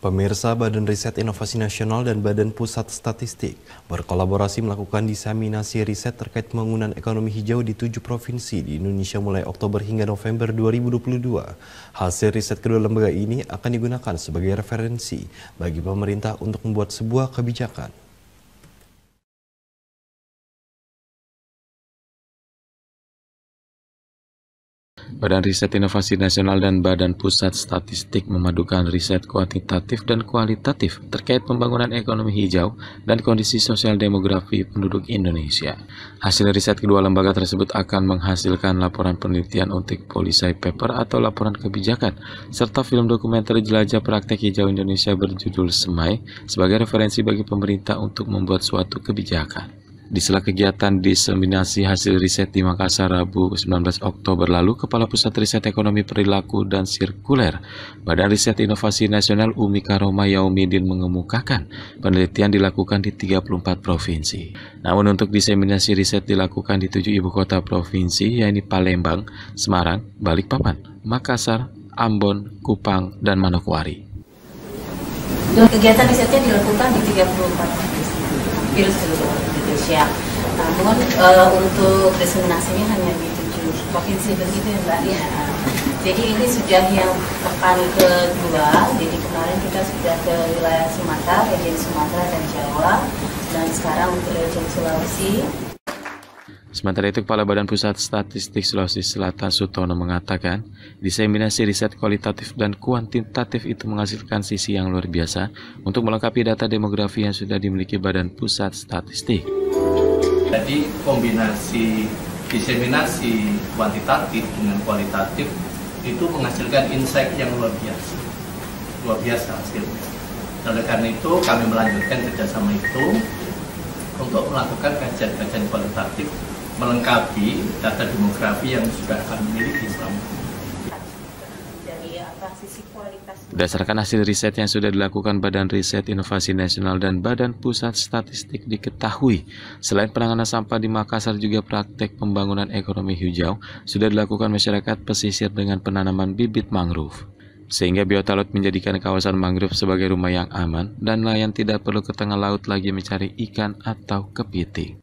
Pemirsa, Badan Riset Inovasi Nasional dan Badan Pusat Statistik berkolaborasi melakukan diseminasi riset terkait pembangunan ekonomi hijau di 7 provinsi di Indonesia mulai Oktober hingga November 2022. Hasil riset kedua lembaga ini akan digunakan sebagai referensi bagi pemerintah untuk membuat sebuah kebijakan. Badan Riset Inovasi Nasional dan Badan Pusat Statistik memadukan riset kuantitatif dan kualitatif terkait pembangunan ekonomi hijau dan kondisi sosial demografi penduduk Indonesia. Hasil riset kedua lembaga tersebut akan menghasilkan laporan penelitian untuk policy paper atau laporan kebijakan, serta film dokumenter jelajah praktek hijau Indonesia berjudul Semai sebagai referensi bagi pemerintah untuk membuat suatu kebijakan. Di sela kegiatan diseminasi hasil riset di Makassar Rabu 19 Oktober lalu, Kepala Pusat Riset Ekonomi Perilaku dan Sirkuler Badan Riset Inovasi Nasional Umi Karoma Yaumidin mengemukakan penelitian dilakukan di 34 provinsi. Namun untuk diseminasi riset dilakukan di 7 ibu kota provinsi, yaitu Palembang, Semarang, Balikpapan, Makassar, Ambon, Kupang, dan Manokwari. Kegiatan risetnya dilakukan di 34 provinsi, hampir seluruh Indonesia. Namun untuk diseminasinya hanya di 7 provinsi begitu ya Mbak. Ya. Jadi ini sudah yang pekan kedua. Jadi kemarin kita sudah ke wilayah Sumatera, region Sumatera dan Jawa, dan sekarang untuk region Sulawesi. Sementara itu, Kepala Badan Pusat Statistik Sulawesi Selatan Sutono mengatakan, diseminasi riset kualitatif dan kuantitatif itu menghasilkan sisi yang luar biasa untuk melengkapi data demografi yang sudah dimiliki Badan Pusat Statistik. Jadi kombinasi diseminasi kuantitatif dengan kualitatif itu menghasilkan insight yang luar biasa hasilnya. Oleh karena itu kami melanjutkan kerjasama itu untuk melakukan kajian-kajian kualitatif melengkapi data demografi yang sudah kami miliki selama ini. Berdasarkan hasil riset yang sudah dilakukan Badan Riset Inovasi Nasional dan Badan Pusat Statistik diketahui, selain penanganan sampah di Makassar juga praktek pembangunan ekonomi hijau sudah dilakukan masyarakat pesisir dengan penanaman bibit mangrove. Sehingga biota laut menjadikan kawasan mangrove sebagai rumah yang aman dan nelayan tidak perlu ke tengah laut lagi mencari ikan atau kepiting.